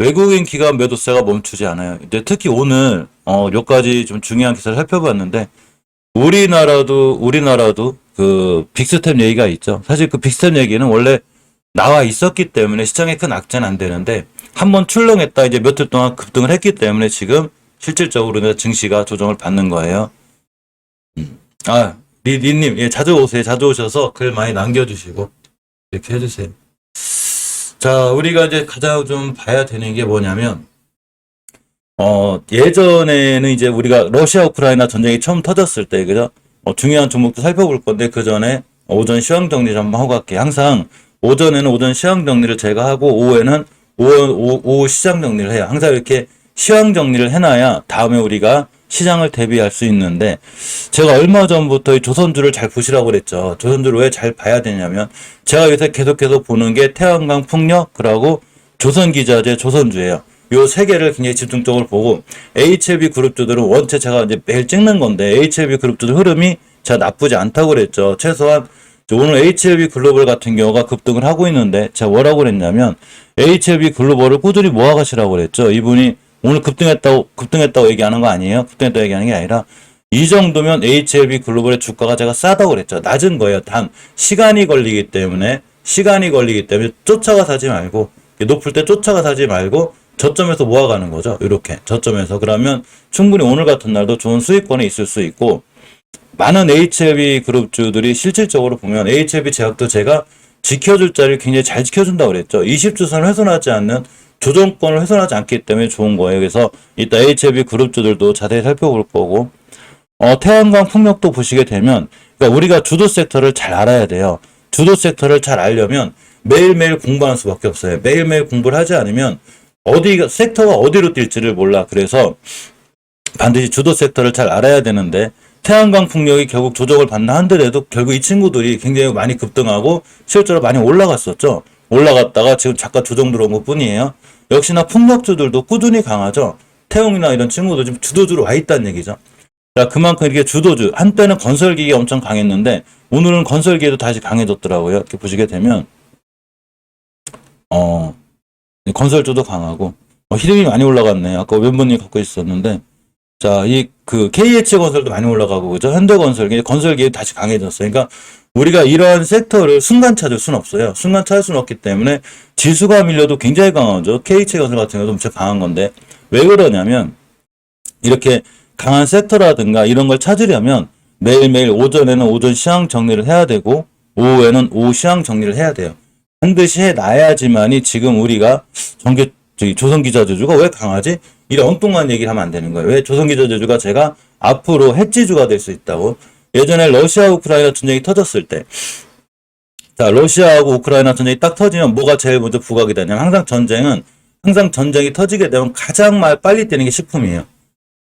외국인 기관 매도세가 멈추지 않아요. 근데 특히 오늘 몇 가지 좀 중요한 기사를 살펴봤는데 우리나라도 그 빅스텝 얘기가 있죠. 사실 그 빅스텝 얘기는 원래 나와 있었기 때문에 시장에 큰 악재는 안 되는데 한번 출렁했다 이제 몇 주 동안 급등을 했기 때문에 지금 실질적으로 증시가 조정을 받는 거예요. 아, 리님, 예, 자주 오세요. 자주 오셔서 글 많이 남겨주시고 이렇게 해주세요. 자, 우리가 이제 가장 좀 봐야 되는 게 뭐냐면 예전에는 이제 우리가 러시아 우크라이나 전쟁이 처음 터졌을 때, 그죠? 중요한 종목도 살펴볼 건데, 그 전에 오전 시황 정리 좀 한번 하고 갈게요. 항상 오전에는 오전 시황 정리를 제가 하고, 오후에는 오후 시장 정리를 해요. 항상 이렇게 시황 정리를 해놔야 다음에 우리가 시장을 대비할 수 있는데, 제가 얼마 전부터 이 조선주를 잘 보시라고 그랬죠. 조선주를 왜 잘 봐야 되냐면, 제가 요새 계속해서 보는 게 태양광 풍력, 그러고 조선기자재 조선주예요. 요 세 개를 굉장히 집중적으로 보고 HLB 그룹주들은 원체 제가 이제 매일 찍는 건데 HLB 그룹주들 흐름이 제가 나쁘지 않다고 그랬죠. 최소한 오늘 HLB 글로벌 같은 경우가 급등을 하고 있는데 제가 뭐라고 그랬냐면 HLB 글로벌을 꾸준히 모아가시라고 그랬죠. 이분이 오늘 급등했다고 얘기하는 거 아니에요. 급등했다고 얘기하는 게 아니라 이 정도면 HLB 글로벌의 주가가 제가 싸다고 그랬죠. 낮은 거예요. 단 시간이 걸리기 때문에 쫓아가 사지 말고 높을 때 쫓아가 사지 말고 저점에서 모아가는 거죠. 이렇게 저점에서. 그러면 충분히 오늘 같은 날도 좋은 수익권이 있을 수 있고 많은 HLB 그룹주들이 실질적으로 보면 HLB 제약도 제가 지켜줄 자리를 굉장히 잘 지켜준다고 그랬죠. 20주선을 훼손하지 않는 조정권을 훼손하지 않기 때문에 좋은 거예요. 그래서 이따 HLB 그룹주들도 자세히 살펴볼 거고 태양광 풍력도 보시게 되면 그러니까 우리가 주도 섹터를 잘 알아야 돼요. 주도 섹터를 잘 알려면 매일매일 공부하는 수밖에 없어요. 매일매일 공부를 하지 않으면 섹터가 어디로 뛸지를 몰라. 그래서 반드시 주도 섹터를 잘 알아야 되는데, 태양광 풍력이 결국 조정을 받나 한데도 결국 이 친구들이 굉장히 많이 급등하고 실제로 많이 올라갔었죠. 올라갔다가 지금 잠깐 조정 들어온 것 뿐이에요. 역시나 풍력주들도 꾸준히 강하죠. 태웅이나 이런 친구도 지금 주도주로 와 있다는 얘기죠. 자, 그만큼 이렇게 주도주, 한때는 건설기계 엄청 강했는데, 오늘은 건설기계도 다시 강해졌더라고요. 이렇게 보시게 되면, 건설주도 강하고 히름이 많이 올라갔네. 아까 왼분이 갖고 있었는데 자, KH건설도 많이 올라가고 그죠? 현대건설, 건설기에 다시 강해졌어요. 그러니까 우리가 이러한 섹터를 순간 찾을 수는 없어요. 순간 찾을 수는 없기 때문에 지수가 밀려도 굉장히 강하죠. KH건설 같은 경우도 엄청 강한 건데 왜 그러냐면 이렇게 강한 섹터라든가 이런 걸 찾으려면 매일매일 오전에는 오전 시황 정리를 해야 되고 오후에는 오후 시황 정리를 해야 돼요. 반드시 해놔야지만이 지금 우리가 조선기자재주가 왜 강하지? 이런 엉뚱한 얘기를 하면 안 되는 거예요. 왜 조선기자재주가 제가 앞으로 해지주가 될 수 있다고. 예전에 러시아 우크라이나 전쟁이 터졌을 때, 자, 러시아하고 우크라이나 전쟁이 딱 터지면 뭐가 제일 먼저 부각이 되냐면 항상 전쟁이 터지게 되면 가장 빨리 뛰는 게 식품이에요.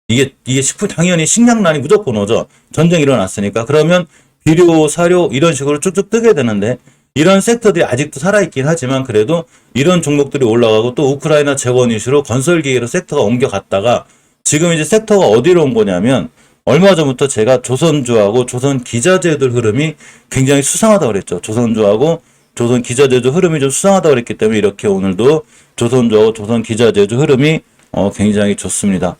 이게 식품, 당연히 식량난이 무조건 오죠. 전쟁이 일어났으니까. 그러면 비료, 사료 이런 식으로 쭉쭉 뜨게 되는데 이런 섹터들이 아직도 살아있긴 하지만 그래도 이런 종목들이 올라가고 또 우크라이나 재건 이슈로 건설기계로 섹터가 옮겨갔다가 지금 이제 섹터가 어디로 온 거냐면 얼마 전부터 제가 조선주하고 조선기자재들 흐름이 굉장히 수상하다고 그랬죠. 조선주하고 조선기자재주 흐름이 좀 수상하다고 그랬기 때문에 이렇게 오늘도 조선주하고 조선기자재주 흐름이 굉장히 좋습니다.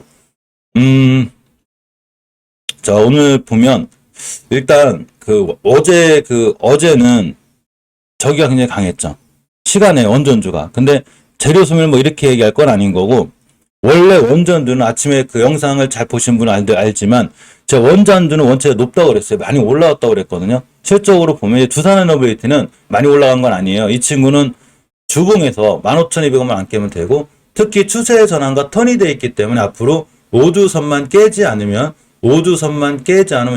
자, 오늘 보면 일단 어제는 저기가 굉장히 강했죠. 시간에 원전주가. 근데 재료 소멸 이렇게 얘기할 건 아닌 거고 원래 원전주는 아침에 그 영상을 잘 보신 분은 알지만 제가 원전주는 원체가 높다고 그랬어요. 많이 올라왔다고 그랬거든요. 실적으로 보면 두산에너빌리티는 많이 올라간 건 아니에요. 이 친구는 주봉에서 15,200원만 안 깨면 되고 특히 추세의 전환과 턴이 돼 있기 때문에 앞으로 5주선만 깨지 않으면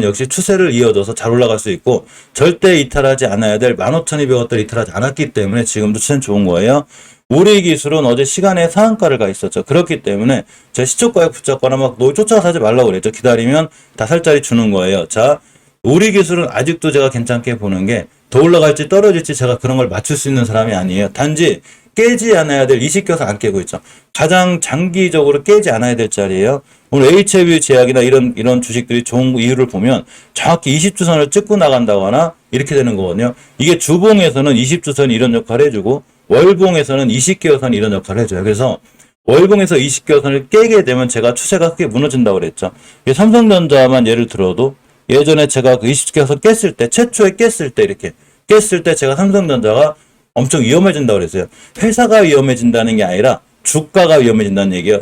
역시 추세를 이어져서 잘 올라갈 수 있고 절대 이탈하지 않아야 될 15,200원대를 이탈하지 않았기 때문에 지금도 추세는 좋은 거예요. 우리 기술은 어제 시간에 상한가를 가 있었죠. 그렇기 때문에 제가 시초가에 붙잡거나 쫓아가 사지 말라고 그랬죠. 기다리면 다 살짜리 주는 거예요. 자, 우리 기술은 아직도 제가 괜찮게 보는 게 더 올라갈지 떨어질지 제가 그런 걸 맞출 수 있는 사람이 아니에요. 단지 깨지 않아야 될 이식 껴서 안 깨고 있죠. 가장 장기적으로 깨지 않아야 될 자리예요. 오늘 HLB 제약이나 이런 주식들이 좋은 이유를 보면 정확히 20주선을 찍고 나간다거나 이렇게 되는 거거든요. 이게 주봉에서는 20주선이 이런 역할을 해주고 월봉에서는 20개여선이 이런 역할을 해줘요. 그래서 월봉에서 20개선을 깨게 되면 제가 추세가 크게 무너진다고 그랬죠. 삼성전자만 예를 들어도 예전에 제가 그 20개선 깼을 때, 최초에 깼을 때 이렇게 깼을 때 제가 삼성전자가 엄청 위험해진다고 그랬어요. 회사가 위험해진다는 게 아니라 주가가 위험해진다는 얘기예요.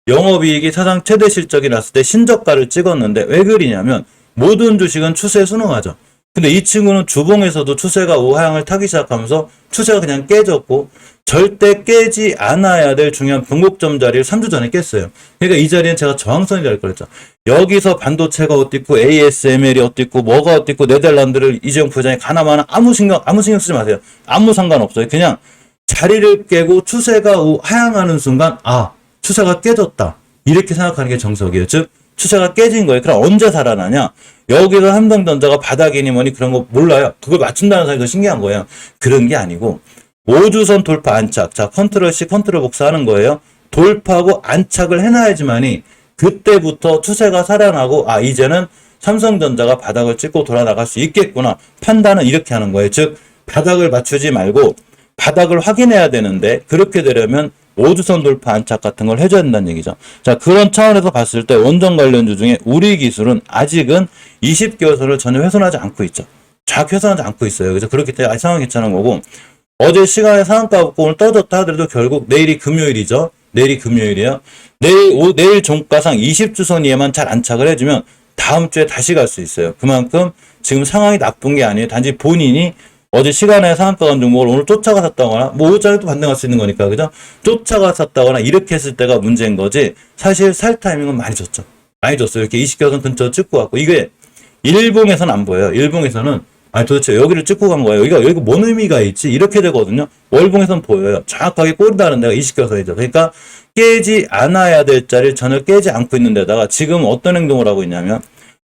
영업이익이 사상 최대 실적이 났을 때 신저가를 찍었는데 왜 그러냐면 모든 주식은 추세에 순응하죠. 근데 이 친구는 주봉에서도 추세가 우하향을 타기 시작하면서 추세가 그냥 깨졌고 절대 깨지 않아야 될 중요한 변곡점 자리를 3주 전에 깼어요. 그러니까 이 자리는 제가 저항선이 될 거랬죠. 여기서 반도체가 어딨고 ASML이 어딨고 뭐가 어딨고 네덜란드를 이재용 부회장이 가나마나 아무 신경 쓰지 마세요. 아무 상관없어요. 그냥 자리를 깨고 추세가 하향하는 순간 추세가 깨졌다. 이렇게 생각하는 게 정석이에요. 즉 추세가 깨진 거예요. 그럼 언제 살아나냐? 여기서 삼성전자가 바닥이니 뭐니 그런 거 몰라요. 그걸 맞춘다는 사람이 더 신기한 거예요. 그런 게 아니고 5주선 돌파 안착. 자, 컨트롤 C 컨트롤 복사하는 거예요. 돌파하고 안착을 해놔야지만이 그때부터 추세가 살아나고 이제는 삼성전자가 바닥을 찍고 돌아나갈 수 있겠구나. 판단은 이렇게 하는 거예요. 즉 바닥을 맞추지 말고 바닥을 확인해야 되는데 그렇게 되려면 5주선 돌파 안착 같은 걸 해줘야 된다는 얘기죠. 자, 그런 차원에서 봤을 때 원전 관련주 중에 우리 기술은 아직은 20개월선을 전혀 훼손하지 않고 있죠. 정확히 훼손하지 않고 있어요. 그래서 그렇기 때문에 상황이 괜찮은 거고 어제 시간에 상한가 붙고 오늘 떨어졌다 하더라도 결국 내일이 금요일이죠. 내일이 금요일이에요. 내일 종가상 20주선 이에만 잘 안착을 해주면 다음 주에 다시 갈 수 있어요. 그만큼 지금 상황이 나쁜 게 아니에요. 단지 본인이 어제 시간에 상한가 간 종목을 오늘 쫓아가 샀다거나 뭐 5짜리도 반등할 수 있는 거니까 그죠? 쫓아가 샀다거나 이렇게 했을 때가 문제인 거지 사실 살 타이밍은 많이 줬죠. 많이 줬어요. 이렇게 20개선 근처 찍고 왔고 이게 일봉에서는 안 보여요. 일봉에서는 도대체 여기를 찍고 간 거예요. 여기 뭔 의미가 있지? 이렇게 되거든요. 월봉에서는 보여요. 정확하게 꼬리다는 데가 20개선이죠. 그러니까 깨지 않아야 될 자리를 전혀 깨지 않고 있는 데다가 지금 어떤 행동을 하고 있냐면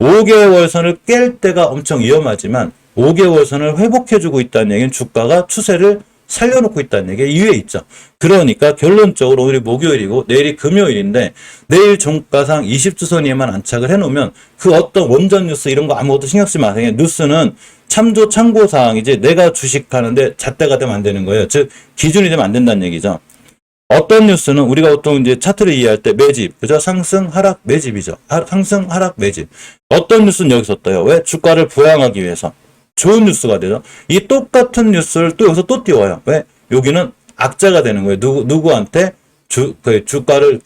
5개월선을 깰 때가 엄청 위험하지만 5개월선을 회복해주고 있다는 얘기는 주가가 추세를 살려놓고 있다는 얘기가 이유에 있죠. 그러니까 결론적으로 오늘이 목요일이고 내일이 금요일인데 내일 종가상 20주선 이에만 안착을 해놓으면 그 어떤 원전 뉴스 이런 거 아무것도 신경 쓰지 마세요. 뉴스는 참고사항이지 내가 주식하는데 잣대가 되면 안 되는 거예요. 즉 기준이 되면 안 된다는 얘기죠. 어떤 뉴스는 우리가 보통 이제 차트를 이해할 때 매집, 그죠? 상승, 하락, 매집이죠. 상승, 하락, 매집. 어떤 뉴스는 여기서 떠요. 왜? 주가를 부양하기 위해서. 좋은 뉴스가 되죠. 이 똑같은 뉴스를 또 여기서 또 띄워요. 왜? 여기는 악재가 되는 거예요. 누구한테 주가를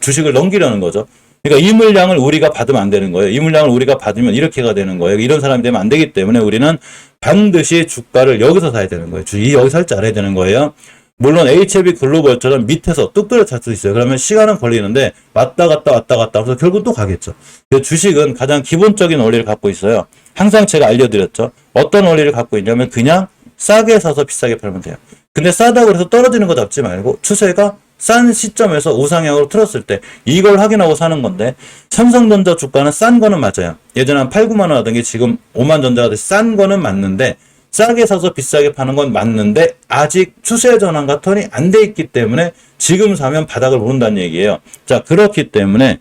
주식을 넘기려는 거죠. 그러니까 이 물량을 우리가 받으면 안 되는 거예요. 이 물량을 우리가 받으면 이렇게가 되는 거예요. 이런 사람이 되면 안 되기 때문에 우리는 반드시 주가를 여기서 사야 되는 거예요. 여기서 살 줄 알아야 되는 거예요. 물론 HLB 글로벌처럼 밑에서 뚝 떨어질 수 있어요. 그러면 시간은 걸리는데 왔다 갔다 하면서 결국 또 가겠죠. 주식은 가장 기본적인 원리를 갖고 있어요. 항상 제가 알려드렸죠. 어떤 원리를 갖고 있냐면 그냥 싸게 사서 비싸게 팔면 돼요. 근데 싸다고 해서 떨어지는 거 잡지 말고 추세가 싼 시점에서 우상향으로 틀었을 때 이걸 확인하고 사는 건데 삼성전자 주가는 싼 거는 맞아요. 예전에 한 8, 9만 원 하던 게 지금 5만 전자가 돼서 싼 거는 맞는데 싸게 사서 비싸게 파는 건 맞는데 아직 추세 전환과 턴이 안 돼 있기 때문에 지금 사면 바닥을 모른다는 얘기예요. 자, 그렇기 때문에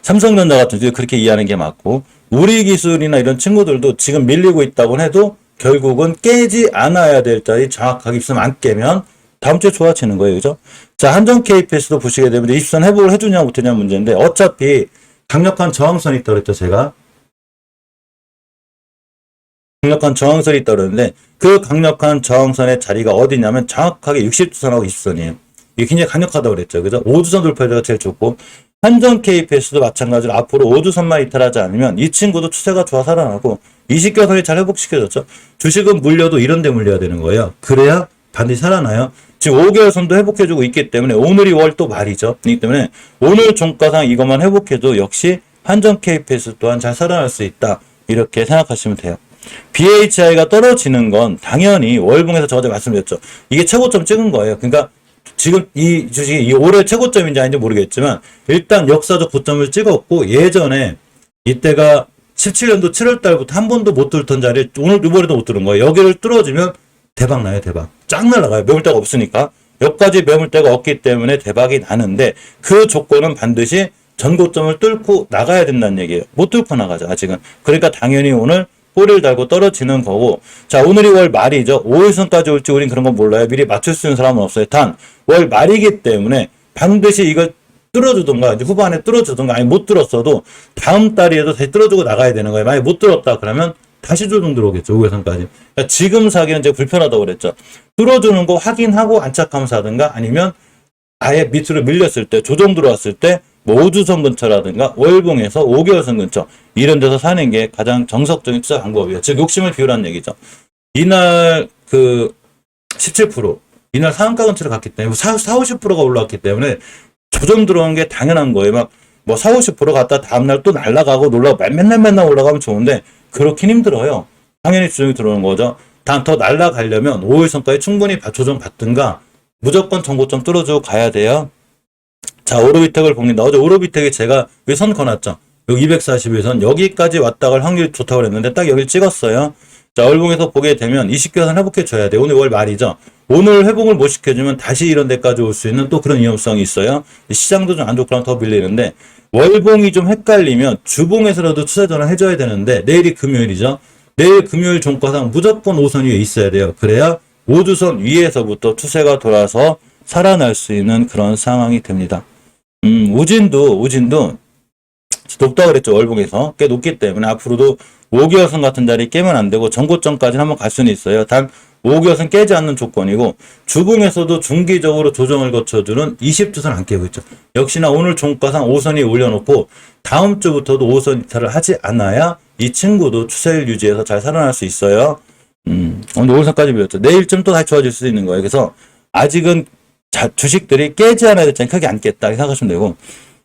삼성전자 같은 경우 그렇게 이해하는 게 맞고 우리 기술이나 이런 친구들도 지금 밀리고 있다고 해도 결국은 깨지 않아야 될 자리 정확하게 있으면 안 깨면 다음 주에 좋아지는 거예요. 그죠? 자, 한전 KPS도 보시게 되면 20선 회복을 해주냐 못하냐 문제인데 어차피 강력한 저항선이 있다고 그랬죠. 제가 강력한 저항선이 있다고 그러는데 그 강력한 저항선의 자리가 어디냐면 정확하게 60주선하고 20선이에요. 이게 굉장히 강력하다고 그랬죠. 그죠? 5주선 돌파가 제일 좋고 한전 KPS도 마찬가지로 앞으로 5주선만 이탈하지 않으면 이 친구도 추세가 좋아 살아나고 20개선이 잘 회복시켜졌죠. 주식은 물려도 이런 데 물려야 되는 거예요. 그래야 반드시 살아나요. 지금 5개월 선도 회복해주고 있기 때문에 오늘이 월 또 말이죠. 그렇기 때문에 오늘 종가상 이것만 회복해도 역시 한전 KPS 또한 잘 살아날 수 있다. 이렇게 생각하시면 돼요. BHI가 떨어지는 건 당연히 월봉에서 저 어제 말씀드렸죠. 이게 최고점 찍은 거예요. 그러니까 지금 이 주식이 이 올해 최고점인지 아닌지 모르겠지만 일단 역사적 고점을 찍었고 예전에 이때가 17년도 7월 달부터 한 번도 못 뚫던 자리에 이번에도 못 뚫은 거예요. 여기를 뚫어주면 대박 나요. 대박. 쫙 날아가요. 매물대가 없으니까. 여기까지 매물대가 없기 때문에 대박이 나는데 그 조건은 반드시 전고점을 뚫고 나가야 된다는 얘기예요. 못 뚫고 나가죠. 아직은. 그러니까 당연히 오늘 꼬리를 달고 떨어지는 거고. 자, 오늘이 월 말이죠. 5일선까지 올지 우린 그런 건 몰라요. 미리 맞출 수 있는 사람은 없어요. 단 월 말이기 때문에 반드시 이걸 뚫어주던가, 이제 후반에 뚫어주던가, 아니 못 뚫었어도 다음 달이라도 다시 뚫어주고 나가야 되는 거예요. 만약에 못 뚫었다 그러면 다시 조정 들어오겠죠. 5일선까지. 그러니까 지금 사기는 제가 불편하다고 그랬죠. 뚫어주는 거 확인하고 안착하면서 하든가, 아니면 아예 밑으로 밀렸을 때, 조정 들어왔을 때, 뭐 5주선 근처라든가 월봉에서 5개월선 근처 이런 데서 사는 게 가장 정석적인 투자 방법이에요. 즉 욕심을 비우라는 얘기죠. 이날 그 17%, 이날 상한가 근처를 갔기 때문에 50%가 올라왔기 때문에 조정 들어온 게 당연한 거예요. 막 뭐 50% 갔다 다음날 또 날아가고 맨날 올라가면 좋은데 그렇긴 힘들어요. 당연히 조정이 들어오는 거죠. 단 더 날아가려면 5일선까지 충분히 조정 받든가 무조건 정고점 뚫어주고 가야 돼요. 자, 오로비텍을 봅니다. 어제 오로비텍이 제가 왜 선 거놨죠? 여기 241선 여기까지 왔다 갈 확률이 좋다고 그랬는데 딱 여기를 찍었어요. 자, 월봉에서 보게 되면 20개선 회복해 줘야 돼. 오늘 월 말이죠. 오늘 회복을 못 시켜주면 다시 이런 데까지 올 수 있는 또 그런 위험성이 있어요. 시장도 좀 안 좋거나 더 밀리는데 월봉이 좀 헷갈리면 주봉에서라도 추세 전환 해줘야 되는데 내일이 금요일이죠. 내일 금요일 종가상 무조건 5선 위에 있어야 돼요. 그래야 5주선 위에서부터 추세가 돌아서 살아날 수 있는 그런 상황이 됩니다. 우진도 높다고 그랬죠. 월봉에서 꽤 높기 때문에 앞으로도 5개월선 같은 자리 깨면 안 되고 전고점까지는 한번 갈 수는 있어요. 단 5개월선 깨지 않는 조건이고 주봉에서도 중기적으로 조정을 거쳐주는 20주선 안 깨고 있죠. 역시나 오늘 종가상 5선이 올려놓고 다음 주부터도 5선 이탈을 하지 않아야 이 친구도 추세를 유지해서 잘 살아날 수 있어요. 오늘 5선까지 밀렸죠. 내일쯤 또 다시 좋아질 수 있는 거예요. 그래서 아직은 주식들이 깨지 않아야 될 때는 크게 안 깼다 이렇게 생각하시면 되고,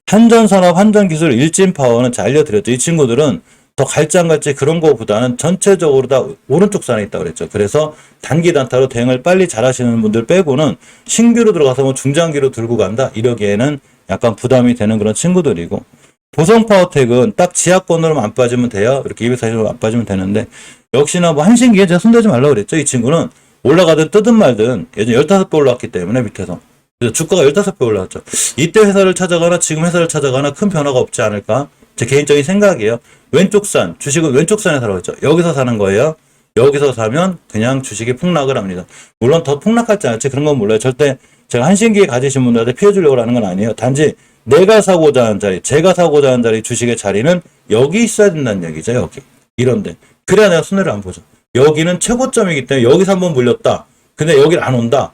한전산업, 한전기술, 일진파워는 잘 알려드렸죠. 이 친구들은 더 갈지 안 갈지 그런 거보다는 전체적으로 다 오른쪽 산에 있다고 그랬죠. 그래서 단기 단타로 대응을 빨리 잘 하시는 분들 빼고는 신규로 들어가서 뭐 중장기로 들고 간다 이러기에는 약간 부담이 되는 그런 친구들이고, 보성파워텍은 딱 지하권으로만 안 빠지면 돼요. 이렇게 240으로 안 빠지면 되는데, 역시나 뭐 한신기에 제가 손대지 말라고 그랬죠. 이 친구는 올라가든 뜨든 말든 예전 15배 올라왔기 때문에 밑에서. 그래서 주가가 15배 올라왔죠. 이때 회사를 찾아가나 지금 회사를 찾아가나 큰 변화가 없지 않을까? 제 개인적인 생각이에요. 왼쪽 산, 주식은 왼쪽 산에 사라고 했죠. 여기서 사는 거예요. 여기서 사면 그냥 주식이 폭락을 합니다. 물론 더 폭락할지 않을지 그런 건 몰라요. 절대 제가 한신기에 가지신 분들한테 피해주려고 하는 건 아니에요. 단지 내가 사고자 하는 자리, 제가 사고자 하는 자리 주식의 자리는 여기 있어야 된다는 얘기죠. 여기. 이런데. 그래야 내가 손해를 안 보죠. 여기는 최고점이기 때문에 여기서 한번 물렸다. 근데 여길 안 온다.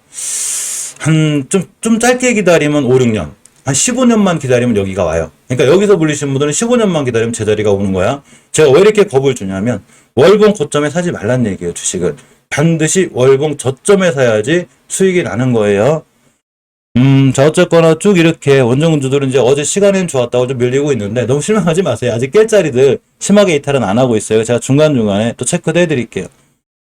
좀 짧게 기다리면 5, 6년. 한 15년만 기다리면 여기가 와요. 그러니까 여기서 물리신 분들은 15년만 기다리면 제자리가 오는 거야. 제가 왜 이렇게 겁을 주냐면 월봉 고점에 사지 말란 얘기예요. 주식을. 반드시 월봉 저점에 사야지 수익이 나는 거예요. 자, 어쨌거나 쭉 이렇게 원정군주들은 이제 어제 시간은 좋았다고 좀 밀리고 있는데 너무 실망하지 마세요. 아직 깰 자리들 심하게 이탈은 안 하고 있어요. 제가 중간중간에 또 체크도 해드릴게요.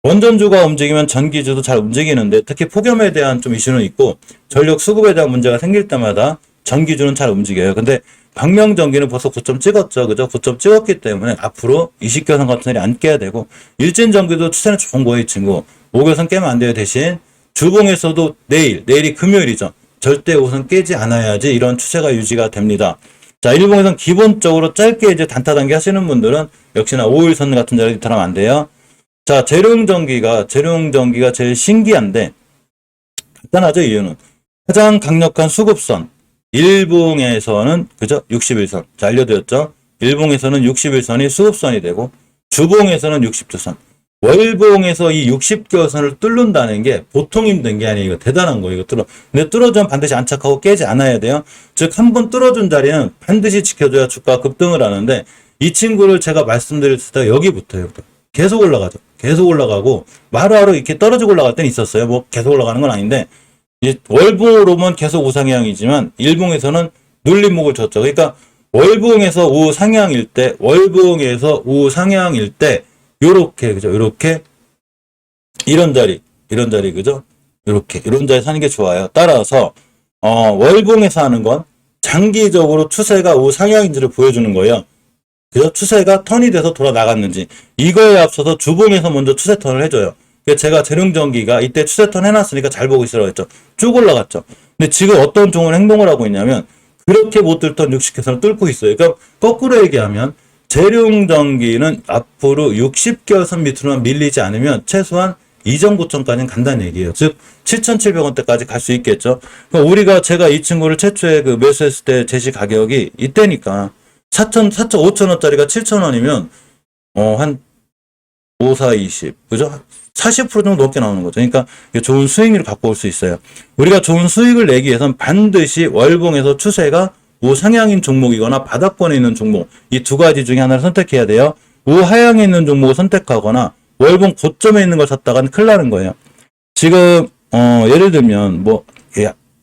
원전주가 움직이면 전기주도 잘 움직이는데 특히 폭염에 대한 좀 이슈는 있고 전력 수급에 대한 문제가 생길 때마다 전기주는 잘 움직여요. 근데 광명전기는 벌써 고점 찍었죠. 그죠? 고점 찍었기 때문에 앞으로 20개선 같은 날이 안 깨야 되고, 일진전기도 추세는 좋은 거예요. 이 친구. 5개선 깨면 안 돼요. 대신 주봉에서도 내일이 금요일이죠. 절대 5선 깨지 않아야지 이런 추세가 유지가 됩니다. 자, 일봉에선 기본적으로 짧게 이제 단타 단기 하시는 분들은 역시나 5일선 같은 자리 이탈하면 안 돼요. 자, 재룡전기가 제일 신기한데, 간단하죠, 이유는. 가장 강력한 수급선. 일봉에서는, 그죠? 61선. 자, 알려드렸죠? 일봉에서는 61선이 수급선이 되고, 주봉에서는 60주선. 월봉에서 이 60개선을 뚫는다는 게 보통 힘든 게 아니에요. 이거 대단한 거예요. 이거 근데 뚫어주면 반드시 안착하고 깨지 않아야 돼요. 즉, 한번 뚫어준 자리는 반드시 지켜줘야 주가가 급등을 하는데, 이 친구를 제가 말씀드릴 때 여기부터요. 계속 올라가죠. 계속 올라가고, 하루하루 이렇게 떨어지고 올라갈 때는 있었어요. 뭐 계속 올라가는 건 아닌데, 이제 월봉으로만 계속 우상향이지만, 일봉에서는 눌림목을 줬죠. 그러니까, 월봉에서 우상향일 때, 요렇게, 그죠? 요렇게, 이런 자리, 그죠? 요렇게, 이런 자리 사는 게 좋아요. 따라서, 월봉에서 하는 건 장기적으로 추세가 우상향인지를 보여주는 거예요. 그래서 추세가 턴이 돼서 돌아 나갔는지, 이거에 앞서서 주봉에서 먼저 추세 턴을 해줘요. 그래서 제가 재룡전기가 이때 추세 턴 해놨으니까 잘 보고 있으라고 했죠. 쭉 올라갔죠. 근데 지금 어떤 종은 행동을 하고 있냐면, 그렇게 못 뚫던 60개선을 뚫고 있어요. 그러니까, 거꾸로 얘기하면, 재룡전기는 앞으로 60개월 선 밑으로만 밀리지 않으면 최소한 이전 고점까지는 간다는 얘기예요. 즉 7,700원대까지 갈 수 있겠죠. 그러니까 제가 이 친구를 최초에 그 매수했을 때 제시 가격이 이때니까 5,000원짜리가 7,000원이면 한 5, 4, 20 그죠? 40% 정도 넘게 나오는 거죠. 그러니까 좋은 수익률을 갖고 올 수 있어요. 우리가 좋은 수익을 내기 위해서는 반드시 월봉에서 추세가 우상향인 종목이거나 바닥권에 있는 종목, 이 두 가지 중에 하나를 선택해야 돼요. 우하향에 있는 종목을 선택하거나 월봉 고점에 있는 걸 샀다가는 큰일 나는 거예요. 지금 예를 들면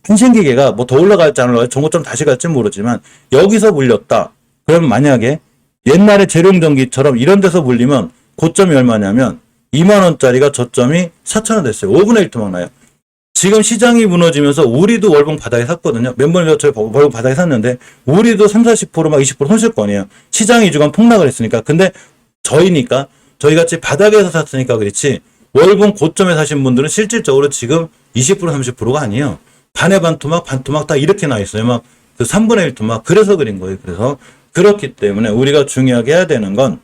한신기계가 더 올라갈지 안 올라갈지 종고점 다시 갈지 모르지만 여기서 물렸다. 그러면 만약에 옛날에 재룡전기처럼 이런 데서 물리면 고점이 얼마냐면 2만원짜리가 저점이 4,000원 됐어요. 5분의 1 토막 나요. 지금 시장이 무너지면서 우리도 월봉 바닥에 샀거든요. 몇 번이나 저희 월봉 바닥에 샀는데 우리도 30-40% 막 20% 손실권이에요. 시장이 2주간 폭락을 했으니까. 근데 저희같이 바닥에서 샀으니까 그렇지 월봉 고점에 사신 분들은 실질적으로 지금 20% 30%가 아니에요. 반의 반 토막 반 토막 다 이렇게 나 있어요. 막 그 3분의 1 토막. 그래서 그린 거예요. 그래서 그렇기 때문에 우리가 중요하게 해야 되는 건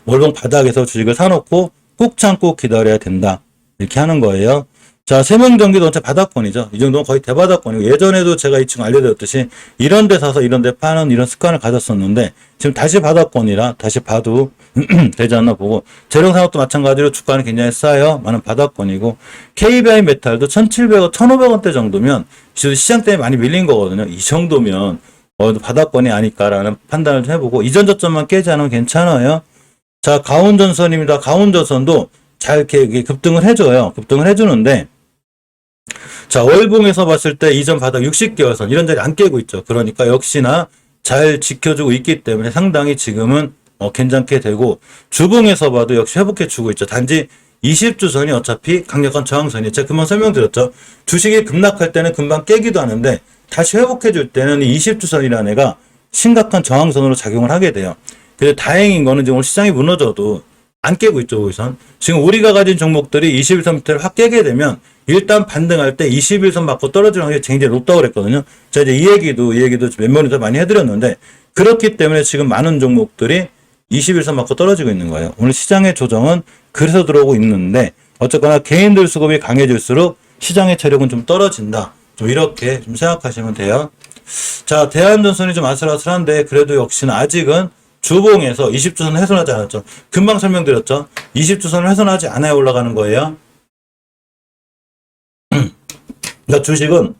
월봉 바닥에서 주식을 사놓고 꾹 참고 기다려야 된다. 이렇게 하는 거예요. 자, 세명전기도 전체 바닥권이죠. 이 정도면 거의 대바닥권이고 예전에도 제가 이 친구 알려드렸듯이 이런 데 사서 이런 데 파는 이런 습관을 가졌었는데 지금 다시 바닥권이라 다시 봐도 되지 않나 보고 재룡산업도 마찬가지로 주가는 굉장히 싸요. 많은 바닥권이고 KBI 메탈도 1,700원, 1,500원대 정도면 시장 때문에 많이 밀린 거거든요. 이 정도면 바닥권이 아닐까라는 판단을 좀 해보고 이전 저점만 깨지 않으면 괜찮아요. 자, 가온전선입니다. 가온전선도 잘 이렇게 급등을 해줘요. 급등을 해주는데 자, 월봉에서 봤을 때 이전 바닥 60개월 선 이런 자리 안 깨고 있죠. 그러니까 역시나 잘 지켜주고 있기 때문에 상당히 지금은 괜찮게 되고 주봉에서 봐도 역시 회복해 주고 있죠. 단지 20주선이 어차피 강력한 저항선이 제가 금방 설명드렸죠. 주식이 급락할 때는 금방 깨기도 하는데 다시 회복해 줄 때는 이 20주선이라는 애가 심각한 저항선으로 작용을 하게 돼요. 그래서 다행인 거는 지금 오늘 시장이 무너져도 안 깨고 있죠, 우선. 지금 우리가 가진 종목들이 21선 밑을 확 깨게 되면 일단 반등할 때 21선 맞고 떨어지는 확률이 굉장히 높다고 그랬거든요. 제가 이제 이 얘기도 몇 번이더 많이 해드렸는데 그렇기 때문에 지금 많은 종목들이 21선 맞고 떨어지고 있는 거예요. 오늘 시장의 조정은 그래서 들어오고 있는데 어쨌거나 개인들 수급이 강해질수록 시장의 체력은 좀 떨어진다. 좀 이렇게 좀 생각하시면 돼요. 자, 대한전선이 좀 아슬아슬한데 그래도 역시나 아직은 주봉에서 20주선을 훼손하지 않았죠. 금방 설명드렸죠. 20주선을 훼손하지 않아야 올라가는 거예요. 그러니까 주식은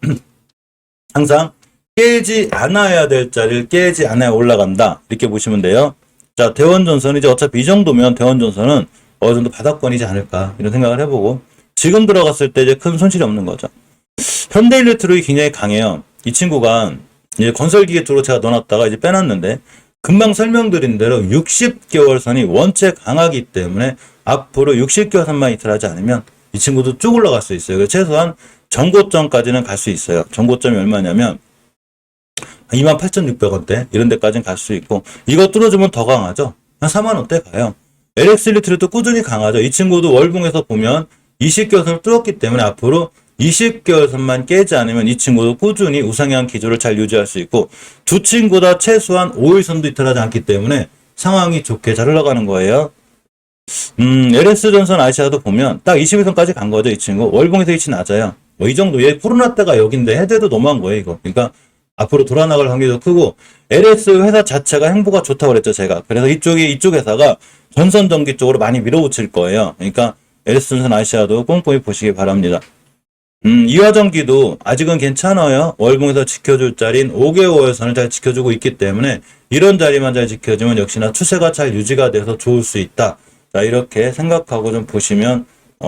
항상 깨지 않아야 될 자리를 깨지 않아야 올라간다. 이렇게 보시면 돼요. 자, 대원전선 이제 어차피 이 정도면 대원전선은 어느 정도 바닥권이지 않을까 이런 생각을 해보고 지금 들어갔을 때 이제 큰 손실이 없는 거죠. 현대일렉트로닉이 굉장히 강해요. 이 친구가 이제 건설기계 쪽으로 제가 넣어놨다가 이제 빼놨는데 금방 설명드린 대로 60개월 선이 원체 강하기 때문에 앞으로 60개월 선만 이탈하지 않으면 이 친구도 쭉 올라갈 수 있어요. 그래서 최소한 전고점까지는 갈 수 있어요. 전고점이 얼마냐면 28,600원대 이런 데까지는 갈 수 있고 이거 뚫어주면 더 강하죠. 한 4만원대 가요. LX일렉트릭도 꾸준히 강하죠. 이 친구도 월봉에서 보면 20개월 선을 뚫었기 때문에 앞으로 20개월 선만 깨지 않으면 이 친구도 꾸준히 우상향 기조를 잘 유지할 수 있고 두 친구 다 최소한 5일선도 이탈하지 않기 때문에 상황이 좋게 잘 흘러가는 거예요. LS전선 아시아도 보면 딱 21선까지 간 거죠. 이 친구 월봉에서 위치 낮아요. 이 정도 얘 코로나 때가 여긴데 해대도 너무한 거예요. 이거 그러니까 앞으로 돌아나갈 확률도 크고 LS 회사 자체가 행보가 좋다고 그랬죠. 제가 그래서 이쪽 회사가 전선전기 쪽으로 많이 밀어붙일 거예요. 그러니까 LS전선 아시아도 꼼꼼히 보시기 바랍니다. 이화전기도 아직은 괜찮아요. 월봉에서 지켜줄 자리인 5개월 선을 잘 지켜주고 있기 때문에 이런 자리만 잘 지켜주면 역시나 추세가 잘 유지가 돼서 좋을 수 있다. 자, 이렇게 생각하고 좀 보시면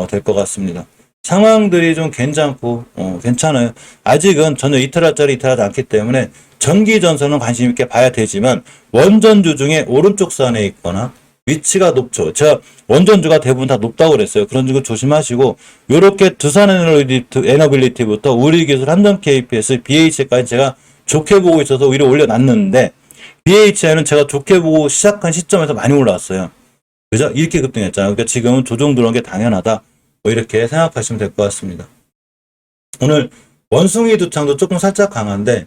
될 것 같습니다. 상황들이 좀 괜찮고 괜찮아요. 아직은 전혀 이탈할 자리 이탈하지 않기 때문에 전기전선은 관심 있게 봐야 되지만 원전주 중에 오른쪽 선에 있거나 위치가 높죠. 제가 원전주가 대부분 다 높다고 그랬어요. 그런 거 조심하시고 요렇게 두산 에너빌리티부터 우리기술, 한전 KPS, BH까지 제가 좋게 보고 있어서 위로 올려놨는데 BH는 제가 좋게 보고 시작한 시점에서 많이 올라왔어요. 그죠? 이렇게 급등했잖아요. 그러니까 지금은 조정 들어온 게 당연하다. 뭐 이렇게 생각하시면 될 것 같습니다. 오늘 원숭이 두창도 조금 살짝 강한데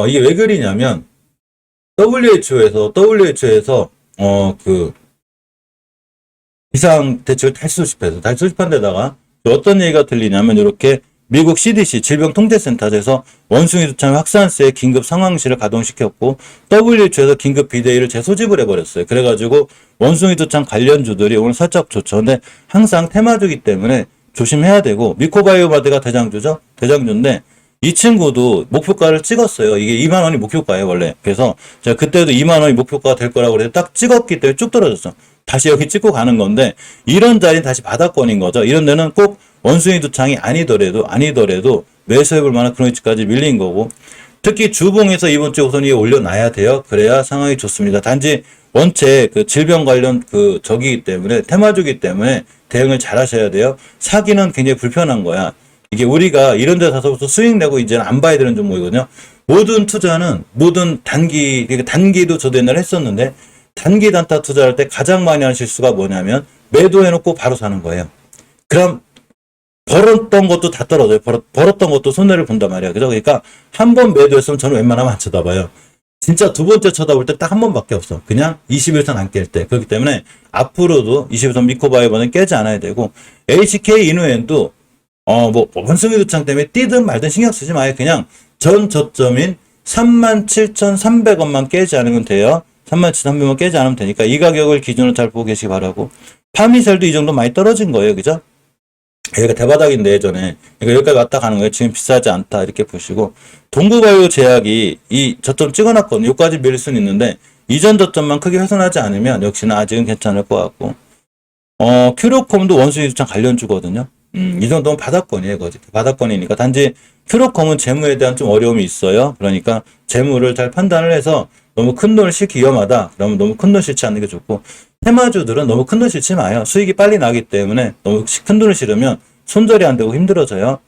이게 왜 그리냐면 WHO에서 그 비상 대책을 다시 소집해서 다시 소집한 데다가 어떤 얘기가 들리냐면 이렇게 미국 CDC 질병통제센터에서 원숭이 두창 확산세의 긴급 상황실을 가동시켰고 WHO에서 긴급 비대위를 재소집을 해버렸어요. 그래가지고 원숭이 두창 관련주들이 오늘 살짝 좋죠. 근데 항상 테마주기 때문에 조심해야 되고 미코바이오바드가 대장주죠. 대장주인데 이 친구도 목표가를 찍었어요. 이게 2만 원이 목표가예요, 원래. 그래서 제가 그때도 2만 원이 목표가가 될 거라고 그래서 딱 찍었기 때문에 쭉 떨어졌어. 다시 여기 찍고 가는 건데 이런 자리는 다시 바닥권인 거죠. 이런 데는 꼭 원숭이 두창이 아니더라도 매수해볼 만한 그런 위치까지 밀린 거고 특히 주봉에서 이번 주 우선 위에 올려놔야 돼요. 그래야 상황이 좋습니다. 단지 원체 그 질병 관련 그 저기기 때문에 테마주기 때문에 대응을 잘 하셔야 돼요. 사기는 굉장히 불편한 거야. 이게 우리가 이런 데 사서부터 수익 내고 이제는 안 봐야 되는 종목이거든요. 모든 투자는 모든 단기도 저도 옛날에 했었는데 단기 단타 투자할 때 가장 많이 하는 실수가 뭐냐면 매도해놓고 바로 사는 거예요. 그럼 벌었던 것도 다 떨어져요. 벌었던 것도 손해를 본단 말이야. 그죠? 그러니까 한 번 매도했으면 저는 웬만하면 안 쳐다봐요. 진짜 두 번째 쳐다볼 때 딱 한 번밖에 없어. 그냥 21선 안 깰 때. 그렇기 때문에 앞으로도 21선 미코바이오는 깨지 않아야 되고 HK 이노엔도 원숭이 두창 때문에 뛰든 말든 신경 쓰지 마요. 그냥 전 저점인 37,300원만 깨지 않으면 돼요. 37,300원 깨지 않으면 되니까 이 가격을 기준으로 잘 보고 계시기 바라고. 파미셀도 이 정도 많이 떨어진 거예요. 그죠? 여기가 대바닥인데 예전에. 그러니까 여기까지 왔다 가는 거예요. 지금 비싸지 않다. 이렇게 보시고. 동구바이오 제약이 이 저점 찍어놨거든요. 여기까지 밀릴 수는 있는데 이전 저점만 크게 훼손하지 않으면 역시나 아직은 괜찮을 것 같고. 큐로콤도 원숭이 두창 관련주거든요. 이 정도면 바닥권이에요, 거지. 바닥권이니까. 단지 큐로콤은 재무에 대한 좀 어려움이 있어요. 그러니까 재무를 잘 판단을 해서 너무 큰 돈을 실기 위험하다. 그러면 너무 큰 돈 실지 않는 게 좋고 테마주들은 너무 큰 돈 실지 마요. 수익이 빨리 나기 때문에 너무 큰 돈을 실으면 손절이 안 되고 힘들어져요.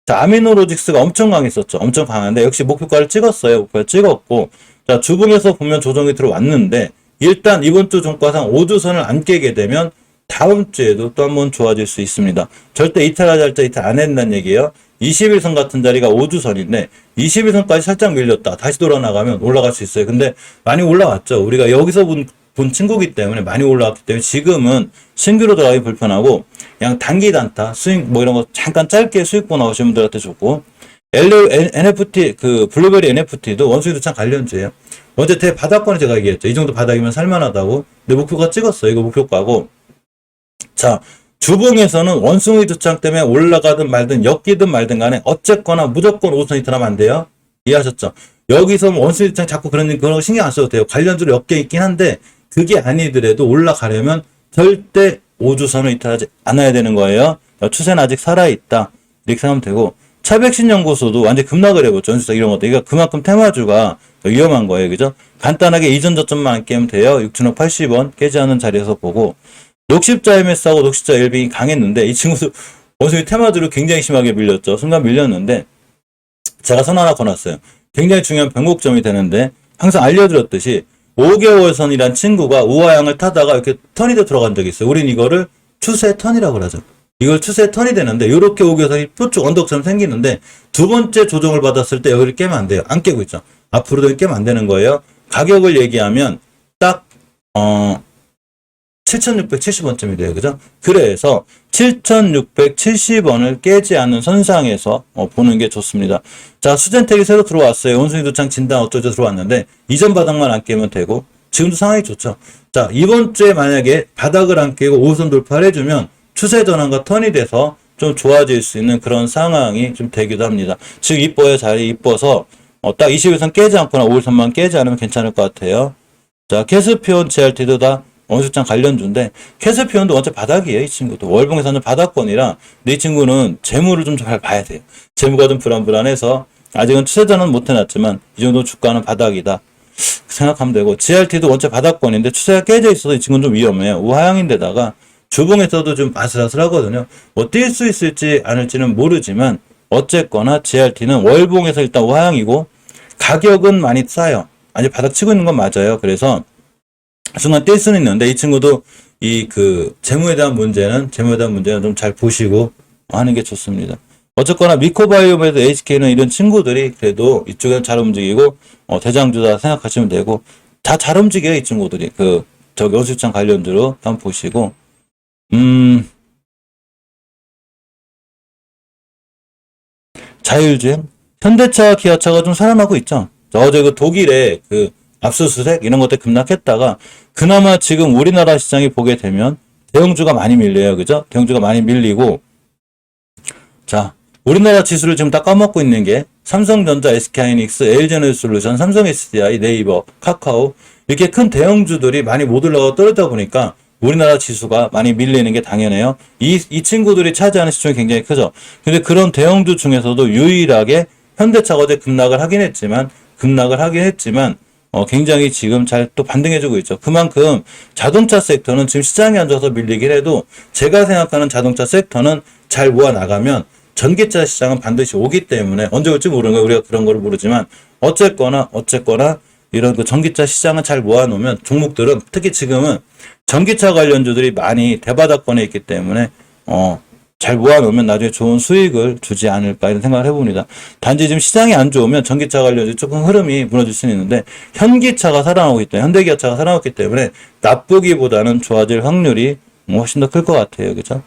자, 아미노로직스가 엄청 강했었죠. 엄청 강한데 역시 목표가를 찍었어요. 목표를 찍었고 자, 주봉에서 보면 조정이 들어왔는데 일단 이번 주 종가상 5주선을 안 깨게 되면 다음 주에도 또 한번 좋아질 수 있습니다. 절대 이탈하지 할 때 이탈 안 한다는 얘기예요. 21선 같은 자리가 5주선인데 21선까지 살짝 밀렸다. 다시 돌아나가면 올라갈 수 있어요. 근데 많이 올라왔죠. 우리가 여기서 본 친구기 때문에 많이 올라왔기 때문에 지금은 신규로 들어가기 불편하고 그냥 단기 단타 수익 뭐 이런 거 잠깐 짧게 수익 보 나오시는 분들한테 좋고 NFT 그 블루베리 NFT도 원숭이 두창 관련주예요. 어제 대바닥권에 제가 얘기했죠. 이 정도 바닥이면 살만하다고. 근데 목표가 찍었어요. 이거 목표가고. 자, 주봉에서는 원숭이 두창 때문에 올라가든 말든 엮이든 말든 간에 어쨌거나 무조건 5선 이탈하면 안 돼요. 이해하셨죠? 여기서 원숭이 두창 자꾸 그런 거 신경 안 써도 돼요. 관련주로 엮여 있긴 한데 그게 아니더라도 올라가려면 절대 5주선을 이탈하지 않아야 되는 거예요. 추세는 아직 살아있다. 이렇게 생각하면 되고 차백신연구소도 완전 급락을 해보죠. 이런 것도. 이거 그만큼 테마주가 위험한 거예요. 그죠? 간단하게 이전 저점만 안 깨면 돼요. 6,580원 깨지 않은 자리에서 보고 녹십자 MS하고 녹십자 LB이 강했는데 이 친구도 원숭이 테마주로 굉장히 심하게 밀렸죠. 순간 밀렸는데 제가 선 하나 거놨어요. 굉장히 중요한 변곡점이 되는데 항상 알려드렸듯이 5개월 선이란 친구가 우하향을 타다가 이렇게 턴이 더 들어간 적이 있어요. 우린 이거를 추세 턴이라고 하죠. 이걸 추세 턴이 되는데 이렇게 5개월 선이 뾰쭉 언덕처럼 생기는데 두 번째 조정을 받았을 때 여기를 깨면 안 돼요. 안 깨고 있죠. 앞으로도 깨면 안 되는 거예요. 가격을 얘기하면 딱 7,670원쯤이 돼요. 그죠? 그래서 7,670원을 깨지 않는 선상에서 보는 게 좋습니다. 자, 수젠텍이 새로 들어왔어요. 원숭이 두창 진단 어쩌죠 들어왔는데 이전 바닥만 안 깨면 되고 지금도 상황이 좋죠. 자, 이번 주에 만약에 바닥을 안 깨고 5선 돌파를 해주면 추세 전환과 턴이 돼서 좀 좋아질 수 있는 그런 상황이 좀 되기도 합니다. 즉 이뻐요. 자리 이뻐서 딱 21선 깨지 않거나 5일선만 깨지 않으면 괜찮을 것 같아요. 자, 캐스피온 GRT도 다 원수장 관련주인데 캐스피온도 원체 바닥이에요. 이 친구도 월봉에서는 바닥권이라 근데 이 친구는 재무를 좀 잘 봐야 돼요. 재무가 좀 불안해서 아직은 추세전은 못 해놨지만 이 정도 주가는 바닥이다 생각하면 되고 GRT도 원체 바닥권인데 추세가 깨져 있어서 이 친구는 좀 위험해요. 우하향인데다가 주봉에서도 좀 아슬아슬하거든요. 뭐 뛸 수 있을지 않을지는 모르지만 어쨌거나 GRT는 월봉에서 일단 우하향이고 가격은 많이 싸요. 아직 바닥 치고 있는 건 맞아요. 그래서 순간 뛸 수는 있는데 이 친구도 재무에 대한 문제는 좀 잘 보시고 하는 게 좋습니다. 어쨌거나 미코바이오메드 HK는 이런 친구들이 그래도 이쪽에는 잘 움직이고 대장주다 생각하시면 되고 다 잘 움직여요, 이 친구들이. 저기 연수장 관련주로 한번 보시고, 자율주행? 현대차, 기아차가 좀 살아나고 있죠. 어제 독일의 압수수색 이런 것들 급락했다가 그나마 지금 우리나라 시장이 보게 되면 대형주가 많이 밀려요. 그죠? 대형주가 많이 밀리고 자, 우리나라 지수를 지금 다 까먹고 있는 게 삼성전자, SK하이닉스, LG에너지솔루션, 삼성 SDI, 네이버, 카카오 이렇게 큰 대형주들이 많이 못 올라가 떨어지다 보니까 우리나라 지수가 많이 밀리는 게 당연해요. 이 친구들이 차지하는 시총이 굉장히 크죠. 근데 그런 대형주 중에서도 유일하게 현대차가 어제 급락을 하긴 했지만 굉장히 지금 잘 또 반등해주고 있죠. 그만큼 자동차 섹터는 지금 시장이 안 좋아서 밀리긴 해도 제가 생각하는 자동차 섹터는 잘 모아 나가면 전기차 시장은 반드시 오기 때문에 언제 올지 모르는 거예요. 우리가 그런 거를 모르지만 어쨌거나 이런 전기차 시장을 잘 모아놓으면 종목들은 특히 지금은 전기차 관련주들이 많이 대바닥권에 있기 때문에 잘 모아놓으면 나중에 좋은 수익을 주지 않을까 이런 생각을 해봅니다. 단지 지금 시장이 안 좋으면 전기차 관련주 조금 흐름이 무너질 수는 있는데 현기차가 살아나고 있다. 현대기아차가 살아났기 때문에 나쁘기보다는 좋아질 확률이 훨씬 더 클 것 같아요. 그죠?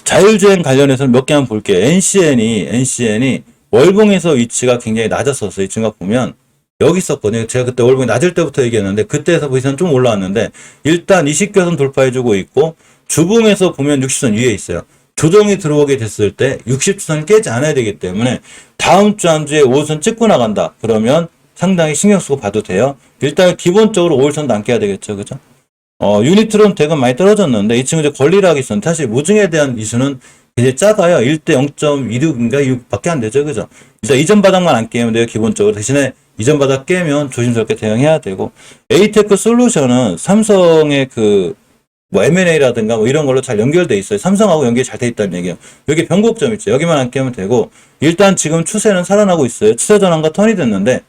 자율주행 관련해서는 몇 개만 볼게요. NCN이 월봉에서 위치가 굉장히 낮았었어요. 이 친구가 보면 여기 있었거든요. 제가 그때 월봉이 낮을 때부터 얘기했는데 그때에서 보시면 좀 올라왔는데 일단 20교선 돌파해주고 있고 주봉에서 보면 60선 위에 있어요. 조정이 들어오게 됐을 때 60선 깨지 않아야 되기 때문에 다음 주 한 주에 5선 찍고 나간다. 그러면 상당히 신경 쓰고 봐도 돼요. 일단 기본적으로 5일선도 안 깨야 되겠죠. 그죠? 유니트론 대금 많이 떨어졌는데 이 친구 이제 권리락이 있었는데 사실 무증에 대한 이슈는 굉장히 작아요. 1대 0.26인가 6밖에 안 되죠. 그죠? 일단 이전 바닥만 안 깨면 돼요. 기본적으로. 대신에 이전 바닥 깨면 조심스럽게 대응해야 되고 에이테크 솔루션은 삼성의 M&A라든가 이런 걸로 잘 연결돼 있어요. 삼성하고 연결이 잘 돼 있다는 얘기예요. 여기 변곡점 있죠. 여기만 안 깨면 되고 일단 지금 추세는 살아나고 있어요. 추세 전환과 턴이 됐는데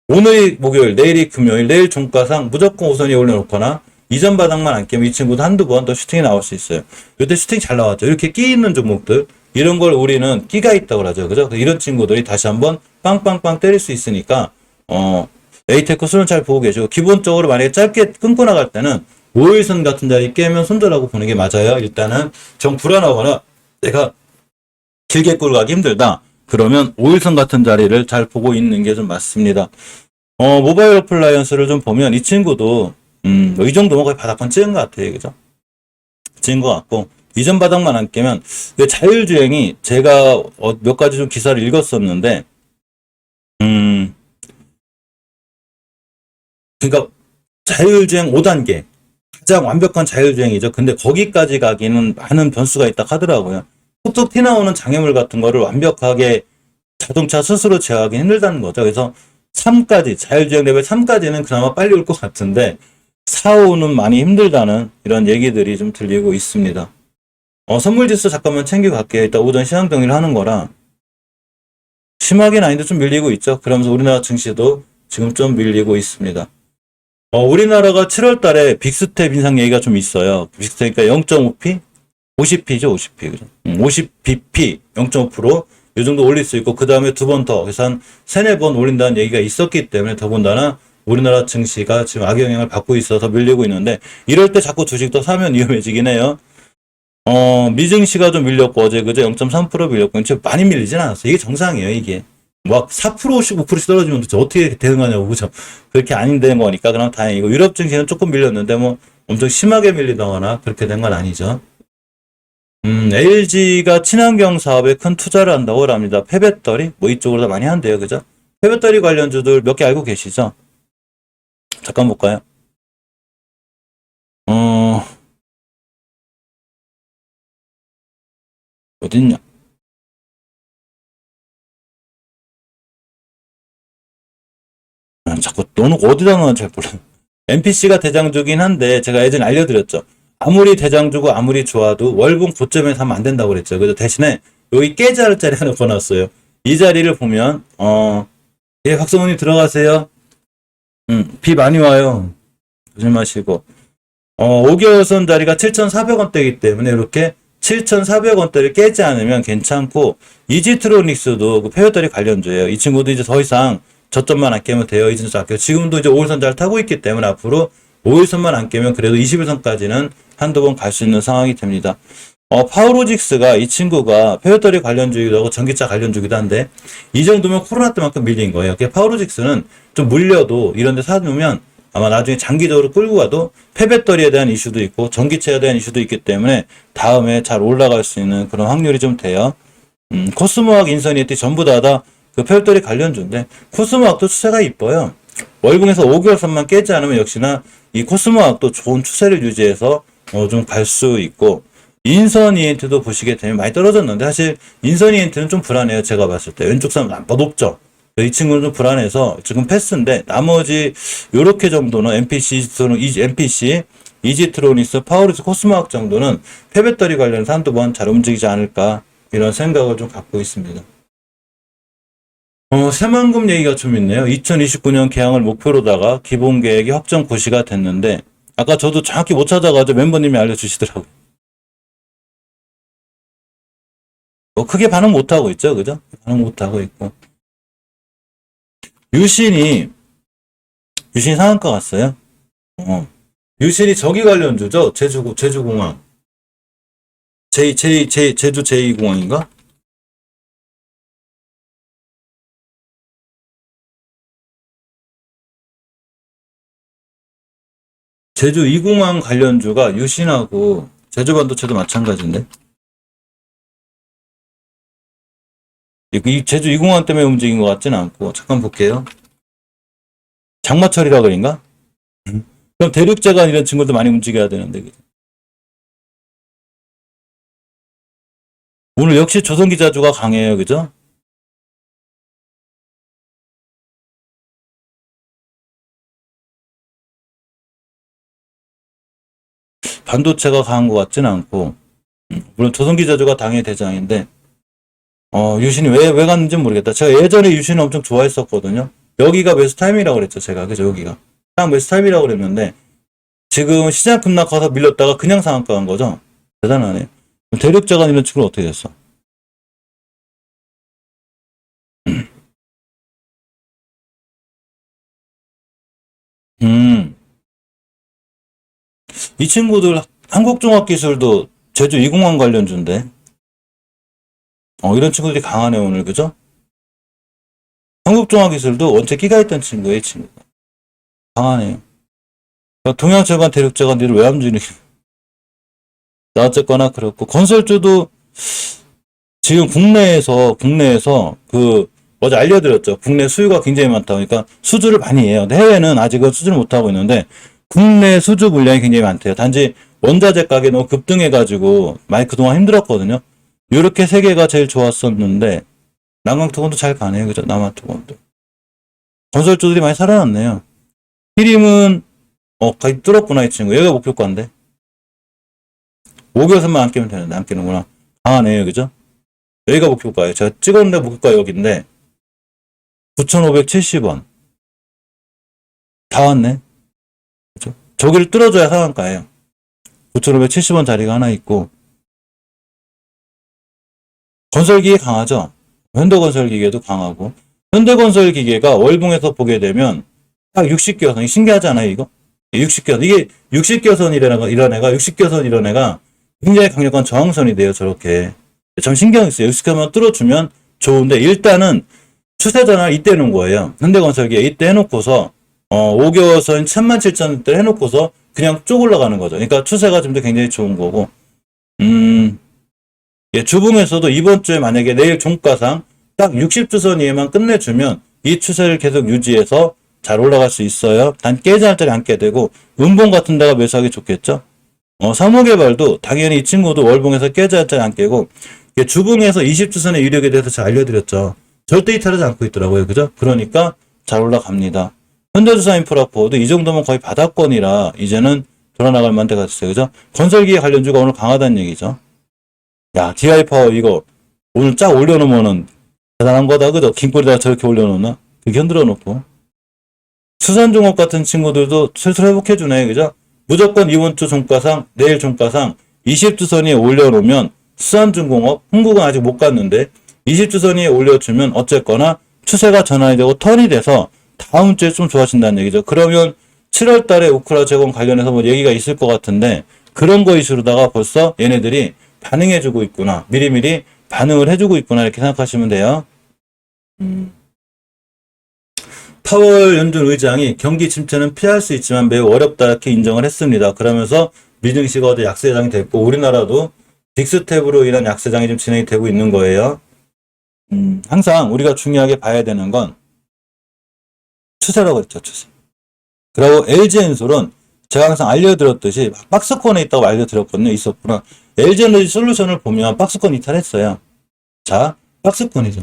오늘이 목요일, 내일이 금요일, 내일 종가상 무조건 우선이 올려놓거나 이전 바닥만 안 깨면 이 친구도 한두 번 더 슈팅이 나올 수 있어요. 이때 슈팅 잘 나왔죠. 이렇게 끼 있는 종목들 이런 걸 우리는 끼가 있다고 하죠. 그죠? 이런 친구들이 다시 한번 빵빵빵 때릴 수 있으니까 에이테크 수는 잘 보고 계시고 기본적으로 만약에 짧게 끊고 나갈 때는 5일선 같은 자리 깨면 손절하고 보는 게 맞아요. 일단은 정 불안하거나 내가 길게 끌고 가기 힘들다. 그러면 5일선 같은 자리를 잘 보고 있는 게 좀 맞습니다. 모바일 어플라이언스를 좀 보면 이 친구도 이 정도면 거의 바닥권 찍은 것 같아요. 그죠? 찍은 것 같고 이전 바닥만 안 깨면 자율주행이 제가 몇 가지 좀 기사를 읽었었는데 그러니까 자율주행 5단계 가장 완벽한 자율주행이죠. 근데 거기까지 가기는 많은 변수가 있다 하더라고요. 툭툭 튀나오는 장애물 같은 거를 완벽하게 자동차 스스로 제어하기 힘들다는 거죠. 그래서 3까지, 자율주행 레벨 3까지는 그나마 빨리 올 것 같은데 4, 5는 많이 힘들다는 이런 얘기들이 좀 들리고 있습니다. 선물지수 잠깐만 챙기고 갈게요. 일단 오전 시장 정리를 하는 거라 심하게는 아닌데 좀 밀리고 있죠. 그러면서 우리나라 증시도 지금 좀 밀리고 있습니다. 우리나라가 7월 달에 빅스텝 인상 얘기가 좀 있어요. 빅스텝이니까 0.5p? 50p죠, 50p. 그죠? 50bp, 0.5%. 이 정도 올릴 수 있고, 그 다음에 두 번 더, 그래서 한 3-4번 올린다는 얘기가 있었기 때문에 더군다나 우리나라 증시가 지금 악영향을 받고 있어서 밀리고 있는데, 이럴 때 자꾸 주식도 사면 위험해지긴 해요. 미증시가 좀 밀렸고, 어제 그제 0.3% 밀렸고, 지금 많이 밀리진 않았어요. 이게 정상이에요, 이게. 막 4%씩 5%씩 떨어지면 도대체 어떻게 대응하냐고, 그죠? 그렇게 안 되는 거니까 그럼 다행이고, 유럽 증시는 조금 밀렸는데 뭐 엄청 심하게 밀리거나 그렇게 된 건 아니죠. LG가 친환경 사업에 큰 투자를 한다고 합니다. 폐배터리 뭐 이쪽으로 다 많이 한대요, 그죠? 폐배터리 관련주들 몇 개 알고 계시죠? 잠깐 볼까요? 어딨냐? 자꾸 너는 어디다 넣는지 잘 몰라. NPC가 대장주긴 한데 제가 예전에 알려드렸죠. 아무리 대장주고 아무리 좋아도 월봉 고점에서 하면 안 된다고 그랬죠. 그래서 대신에 여기 깨자를 자리 하나 권놨어요. 이 자리를 보면 예, 박성훈님 들어가세요. 비 많이 와요. 조심하시고 5개월선 자리가 7,400원대이기 때문에 이렇게 7,400원대를 깨지 않으면 괜찮고 이지트로닉스도 그 페어터리 관련주예요. 이 친구도 이제 더 이상 저점만 안 깨면 돼요. 이진수 안 깨고. 지금도 이제 5일선 잘 타고 있기 때문에 앞으로 5일선만 안 깨면 그래도 21선까지는 한두 번 갈 수 있는 상황이 됩니다. 파워로직스가 이 친구가 페어터리 관련주기도 하고 전기차 관련주기도 한데 이 정도면 코로나 때만큼 밀린 거예요. 파워로직스는 좀 물려도 이런 데 사놓으면 아마 나중에 장기적으로 끌고 가도 폐배터리에 대한 이슈도 있고 전기차에 대한 이슈도 있기 때문에 다음에 잘 올라갈 수 있는 그런 확률이 좀 돼요. 코스모학, 인선이티 전부 다 그 페어터리 관련주인데 코스모학도 추세가 이뻐요. 월봉에서 5개월 선만 깨지 않으면 역시나 이 코스모학도 좋은 추세를 유지해서 좀 갈 수 있고 인선 ENT도 보시게 되면 많이 떨어졌는데 사실 인선 ENT는 좀 불안해요. 제가 봤을 때 왼쪽 선 남바 높죠. 이 친구는 좀 불안해서 지금 패스인데 나머지 요렇게 정도는 MPC, 이지트로닉스, 파워리스, 코스모학 정도는 폐배터리 관련해서 한두 번 잘 움직이지 않을까 이런 생각을 좀 갖고 있습니다. 새만금 얘기가 좀 있네요. 2029년 개항을 목표로다가 기본 계획이 확정 고시가 됐는데 아까 저도 정확히 못 찾아가지고 멤버님이 알려주시더라고요. 크게 반응 못하고 있죠, 그죠? 반응 못하고 있고. 유신이 상한가 갔어요. 유신이 저기 관련주죠? 제주공항. 제주 제2공항인가? 제주 2공항 관련주가 유신하고 제주반도체도 마찬가지인데. 이 제주 2공항 때문에 움직인 것 같지는 않고 잠깐 볼게요. 장마철이라 그런가? 그럼 대륙제간 이런 친구도 많이 움직여야 되는데. 오늘 역시 조선기자주가 강해요. 그죠? 반도체가 강한 것 같지는 않고 물론 조선기자주가 당의 대장인데 유신이 왜 갔는지 모르겠다. 제가 예전에 유신을 엄청 좋아했었거든요. 여기가 매수 타임이라고 그랬죠. 제가. 그죠? 여기가. 딱 매수 타임이라고 그랬는데 지금 시장 급락해서 밀렸다가 그냥 상한가 간 거죠. 대단하네. 대륙자간 이런 친구는 어떻게 됐어? 이 친구들 한국종합기술도 제주 2공항 관련주인데 이런 친구들이 강하네 오늘. 그죠? 한국종합기술도 원체 끼가 있던 친구예요. 이 친구 강하네요. 동양철관 대륙자간 뒤를 왜 함주니 어쨌거나 그렇고 건설주도 지금 국내에서 어제 알려드렸죠. 국내 수요가 굉장히 많다 보니까 수주를 많이 해요. 근데 해외는 아직은 수주를 못하고 있는데 국내 수주 물량이 굉장히 많대요. 단지 원자재 가격이 너무 급등해가지고 많이 그동안 힘들었거든요. 이렇게 세 개가 제일 좋았었는데 남강특원도 잘 가네요. 그죠? 남한특원도. 건설주들이 많이 살아났네요. 히림은 가기 뚫었구나 이 친구. 여기가 목표가인데 5개월선만 안 깨면 되는데 안 깨는구나. 강하네요. 그죠? 여기가 목표가예요. 제가 찍었는데 목표가 여기인데 9,570원 다 왔네. 그죠? 저기를 뚫어줘야 상한가예요. 9,570원 자리가 하나 있고 건설기계 강하죠. 현대건설기계도 강하고 현대건설기계가 월봉에서 보게 되면 딱 60개선 신기하지 않아요 이거? 60개선 이게 60개선 이런 애가 60개선 이런 애가 굉장히 강력한 저항선이 돼요. 저렇게 참 신경 있어요. 60개선만 뚫어주면 좋은데 일단은 추세 전환을 이때 해놓은 거예요. 현대건설기계 이때 해놓고서 5개월선 37,000원대 해놓고서 그냥 쭉 올라가는 거죠. 그러니까 추세가 지금도 굉장히 좋은 거고 주봉에서도 이번 주에 만약에 내일 종가상 딱 60주선 이에만 끝내주면 이 추세를 계속 유지해서 잘 올라갈 수 있어요. 단 깨지 않을 때안 깨 되고 음봉 같은 데가 매수하기 좋겠죠. 사무개발도 당연히 이 친구도 월봉에서 깨지 않을 때안 깨고 주봉에서 20주선의 이력에 대해서 잘 알려드렸죠. 절대 이탈하지 않고 있더라고요. 그죠? 그러니까 잘 올라갑니다. 현대주사인프라포도 이 정도면 거의 바닥권이라 이제는 돌아나갈 만대가 됐어요. 그죠? 건설기계 관련주가 오늘 강하다는 얘기죠. 야, DI파워 이거 오늘 쫙 올려놓으면은 대단한 거다. 그죠? 긴꼬리다가 저렇게 올려놓나? 그렇게 흔들어 놓고. 수산종업 같은 친구들도 슬슬 회복해주네. 그죠? 무조건 이번 주 종가상, 내일 종가상 20주선 위에 올려놓으면 수산중공업, 흥국은 아직 못 갔는데 20주선 위에 올려주면 어쨌거나 추세가 전환이 되고 턴이 돼서 다음 주에 좀 좋아진다는 얘기죠. 그러면 7월 달에 우크라 재건 관련해서 뭐 얘기가 있을 것 같은데 그런 거 이슈로다가 벌써 얘네들이 반응해주고 있구나. 미리미리 반응을 해주고 있구나. 이렇게 생각하시면 돼요. 파월 연준 의장이 경기 침체는 피할 수 있지만 매우 어렵다 이렇게 인정을 했습니다. 그러면서 미증시가 어제 약세장이 됐고 우리나라도 빅스텝으로 인한 약세장이 좀 진행이 되고 있는 거예요. 항상 우리가 중요하게 봐야 되는 건 추세라고 그랬죠. 추세. 그리고 LG엔솔은 제가 항상 알려드렸듯이 박스권에 있다고 알려드렸거든요. 있었구나. LG에너지 솔루션을 보면 박스권 이탈했어요. 자, 박스권이죠.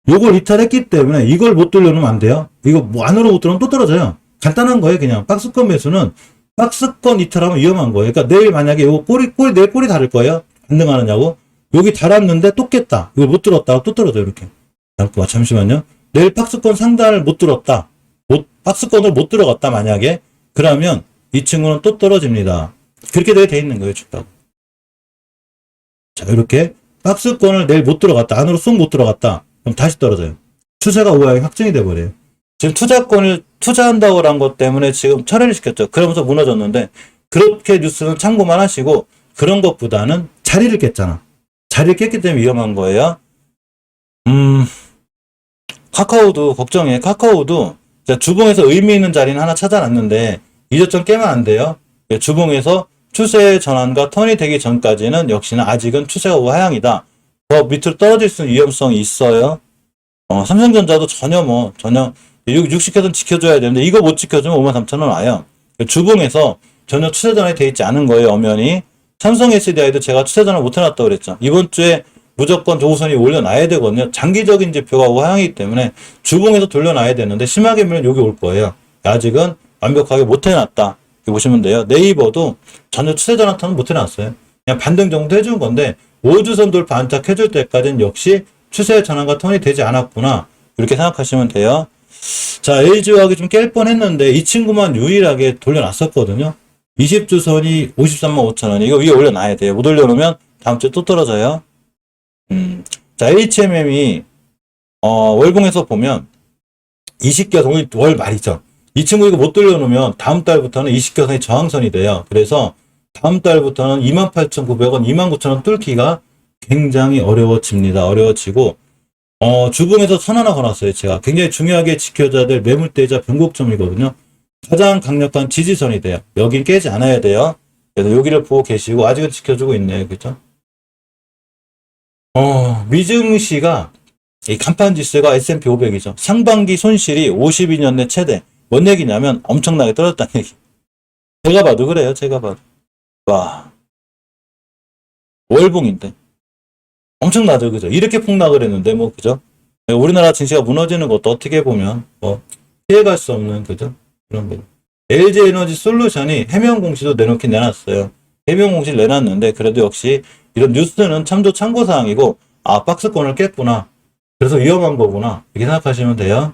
요걸 이탈했기 때문에 이걸 못 돌려놓으면 안 돼요. 이거 뭐 안으로 못 들어오면 또 떨어져요. 간단한 거예요. 그냥 박스권 매수는 박스권 이탈하면 위험한 거예요. 그러니까 내일 만약에 요거 내일 꼬리 다를 거예요. 반등하느냐고. 여기 달았는데 또 깼다. 이걸 못 들었다가 또 떨어져요. 이렇게. 잠시만요. 내일 박스권 상단을 못 들었다. 박스권을 못 들어갔다. 만약에. 그러면 이 친구는 또 떨어집니다. 그렇게 돼 있는 거예요. 춥다고. 자, 이렇게 박스권을 내일 못 들어갔다. 안으로 쏙 못 들어갔다. 그럼 다시 떨어져요. 추세가 우하에 확정이 돼버려요. 지금 투자권을 투자한다고 한 것 때문에 지금 철회를 시켰죠. 그러면서 무너졌는데 그렇게 뉴스는 참고만 하시고 그런 것보다는 자리를 깼잖아. 자리를 깼기 때문에 위험한 거예요. 카카오도 걱정해. 카카오도 주봉에서 의미 있는 자리는 하나 찾아놨는데 이 저점 깨면 안 돼요. 주봉에서 추세 전환과 턴이 되기 전까지는 역시나 아직은 추세가 우하향이다. 더 밑으로 떨어질 수 있는 위험성이 있어요. 삼성전자도 전혀 60회선 지켜줘야 되는데 이거 못 지켜주면 53,000원 와요. 주봉에서 전혀 추세 전환이 돼 있지 않은 거예요. 엄연히. 삼성 SDI도 제가 추세 전환 못 해놨다고 그랬죠. 이번 주에 무조건 조선이 올려놔야 되거든요. 장기적인 지표가 우하향이기 때문에 주봉에서 돌려놔야 되는데 심하게 밀면 여기 올 거예요. 아직은 완벽하게 못 해놨다. 이렇게 보시면 돼요. 네이버도 전혀 추세 전환 턴은 못 해놨어요. 그냥 반등 정도 해준 건데 5주선 돌파 안착해줄 때까지는 역시 추세 전환과 턴이 되지 않았구나. 이렇게 생각하시면 돼요. 자, LG화학이 좀 깰 뻔했는데 이 친구만 유일하게 돌려놨었거든요. 20주선이 535,000원. 이거 위에 올려놔야 돼요. 못 올려놓으면 다음 주에 또 떨어져요. 자, HMM이 월봉에서 보면 20개선이 월 말이죠. 이 친구 이거 못 돌려놓으면 다음 달부터는 20개선이 저항선이 돼요. 그래서 다음 달부터는 28,900원, 29,000원 뚫기가 굉장히 어려워집니다. 어려워지고 주봉에서 선 하나 걸었어요. 제가 굉장히 중요하게 지켜줘야 될 매물대자 변곡점이거든요. 가장 강력한 지지선이 돼요. 여긴 깨지 않아야 돼요. 그래서 여기를 보고 계시고 아직은 지켜주고 있네요. 그죠? 미증시가 이 간판 지수가 S&P 500이죠. 상반기 손실이 52년 내 최대. 뭔 얘기냐면 엄청나게 떨어졌다는 얘기. 제가 봐도 그래요. 제가 봐도. 와. 월봉인데. 엄청나죠. 그죠? 이렇게 폭락을 했는데 뭐 그죠? 우리나라 증시가 무너지는 것도 어떻게 보면 뭐 피해갈 수 없는 그죠? 그런 거. LG에너지 솔루션이 해명 공시도 내놓긴 내놨어요. 해명 공시를 내놨는데 그래도 역시 이런 뉴스는 참고사항이고 박스권을 깼구나. 그래서 위험한 거구나. 이렇게 생각하시면 돼요.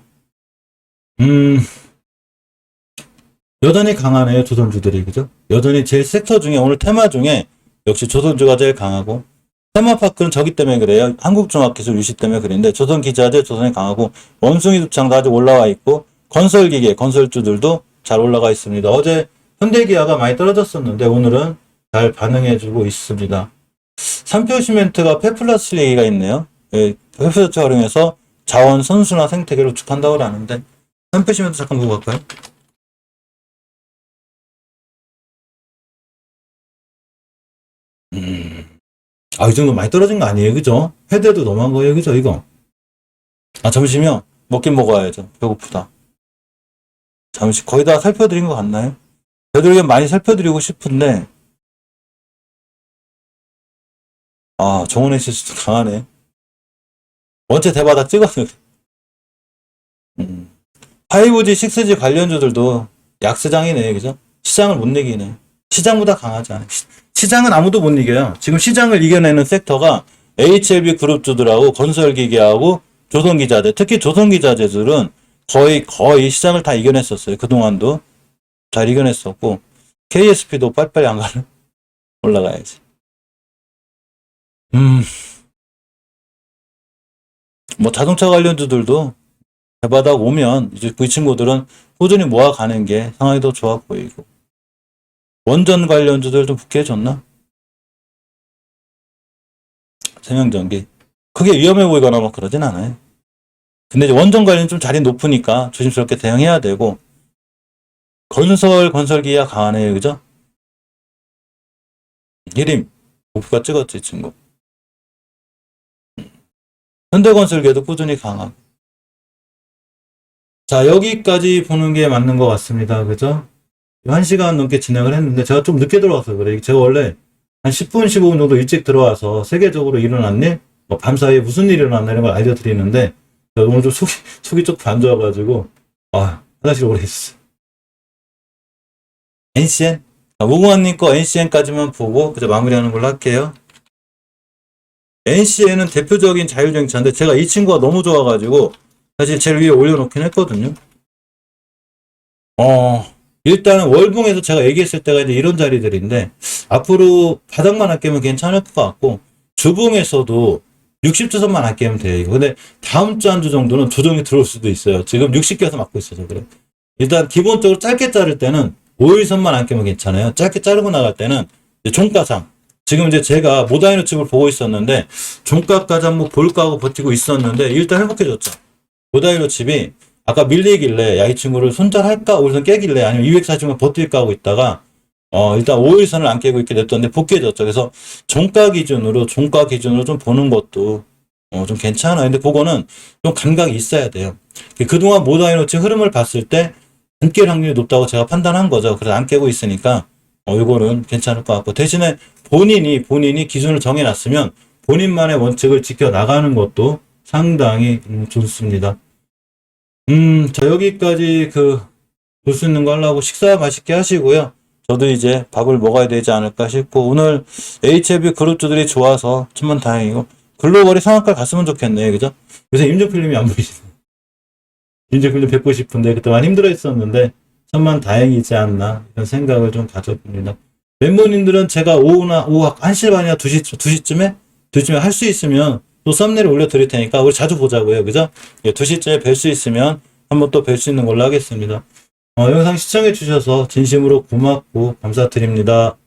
여전히 강하네요. 조선주들이. 그죠? 여전히 제 섹터 중에 오늘 테마 중에 역시 조선주가 제일 강하고 테마파크는 저기 때문에 그래요. 한국종합기술 유시 때문에 그런데 조선기자재 조선이 강하고 원숭이 두창도 아직 올라와 있고 건설기계 건설주들도 잘 올라가 있습니다. 어제 현대기아가 많이 떨어졌었는데 오늘은 잘 반응해주고 있습니다. 삼표 시멘트가 페플라스 얘기가 있네요. 페플라스 활용해서 자원 선순환 생태계를 구축한다고 하는데 삼표 시멘트 잠깐 보고 갈까요? 이 정도 많이 떨어진 거 아니에요? 그죠? 해대도 너무한 거예요. 그죠? 이거. 점심이요? 먹긴 먹어야죠. 배고프다. 잠시 거의 다 살펴드린 것 같나요? 되도록이 많이 살펴드리고 싶은데 정원의 실수도 강하네. 원체 대바닥 찍었네. 5G, 6G 관련주들도 약세장이네. 그죠? 시장을 못 이기네. 시장보다 강하지 않아요. 시장은 아무도 못 이겨요. 지금 시장을 이겨내는 섹터가 HLB 그룹주들하고 건설기계하고 조선기자재, 특히 조선기자재들은 거의 시장을 다 이겨냈었어요. 그동안도 잘 이겨냈었고 KSP도 빨리빨리 안 가는 올라가야지. 뭐 자동차 관련주들도 대바닥 오면 이제 그 친구들은 꾸준히 모아가는 게 상황이 더 좋아 보이고. 원전 관련주들 좀 붙게 해줬나? 세명전기. 크게 위험해 보이거나 막 그러진 않아요. 근데 이제 원전 관련 좀 자리 높으니까 조심스럽게 대응해야 되고, 건설기야 강하네요. 그죠? 히림. 목표가 찍었지, 이 친구. 현대건설계도 꾸준히 강하고. 자, 여기까지 보는 게 맞는 것 같습니다. 그죠? 1시간 넘게 진행을 했는데, 제가 좀 늦게 들어와서 그래. 제가 원래 한 10분, 15분 정도 일찍 들어와서 세계적으로 일어난 일, 뭐 밤사이에 무슨 일이 일어났나 이런 걸 알려드리는데, 오늘 좀 속이 조금 안 좋아가지고, 화장실 오래 있어. NCN? 무궁화님 거 NCN까지만 보고, 그저 마무리하는 걸로 할게요. NCN은 대표적인 자율주행차인데, 제가 이 친구가 너무 좋아가지고, 사실 제일 위에 올려놓긴 했거든요. 일단은 월봉에서 제가 얘기했을 때가 이제 이런 자리들인데, 앞으로 바닥만 아끼면 괜찮을 것 같고, 주봉에서도 60주선만 아끼면 돼요. 이거. 근데 다음 주 한 주 정도는 조정이 들어올 수도 있어요. 지금 60개에서 맞고 있어서 그래. 일단 기본적으로 짧게 자를 때는 5일선만 아끼면 괜찮아요. 짧게 자르고 나갈 때는 종가상. 지금 이제 제가 모다이노 칩을 보고 있었는데, 종가까지 한번 볼까 하고 버티고 있었는데, 일단 회복해줬죠. 모다이노 칩이 아까 밀리길래, 야, 이 친구를 손절할까? 5일선 깨길래, 아니면 240만 버틸까 하고 있다가, 일단 5일선을 안 깨고 있게 냈던데 복귀해졌죠. 그래서 종가 기준으로 좀 보는 것도, 좀 괜찮아요. 근데 그거는 좀 감각이 있어야 돼요. 그동안 모다이노치 흐름을 봤을 때, 안 깰 확률이 높다고 제가 판단한 거죠. 그래서 안 깨고 있으니까, 이거는 괜찮을 것 같고. 대신에 본인이 기준을 정해놨으면, 본인만의 원칙을 지켜나가는 것도 상당히 좋습니다. 자, 여기까지 볼 수 있는 거 하려고 식사 맛있게 하시고요. 저도 이제 밥을 먹어야 되지 않을까 싶고, 오늘 HLB 그룹주들이 좋아서 천만 다행이고, 글로벌이 상한가 갔으면 좋겠네. 그죠? 요새 임종필님이 안 보이시네. 임종필님 뵙고 싶은데, 그동안 힘들어 했었는데, 천만 다행이지 않나, 이런 생각을 좀 가져봅니다. 멤버님들은 제가 오후 1시 반이나 2시쯤에 할 수 있으면 또 썸네일 올려드릴 테니까, 우리 자주 보자고요. 그죠? 2시쯤에 뵐 수 있으면 한번 또 뵐 수 있는 걸로 하겠습니다. 영상 시청해주셔서 진심으로 고맙고 감사드립니다.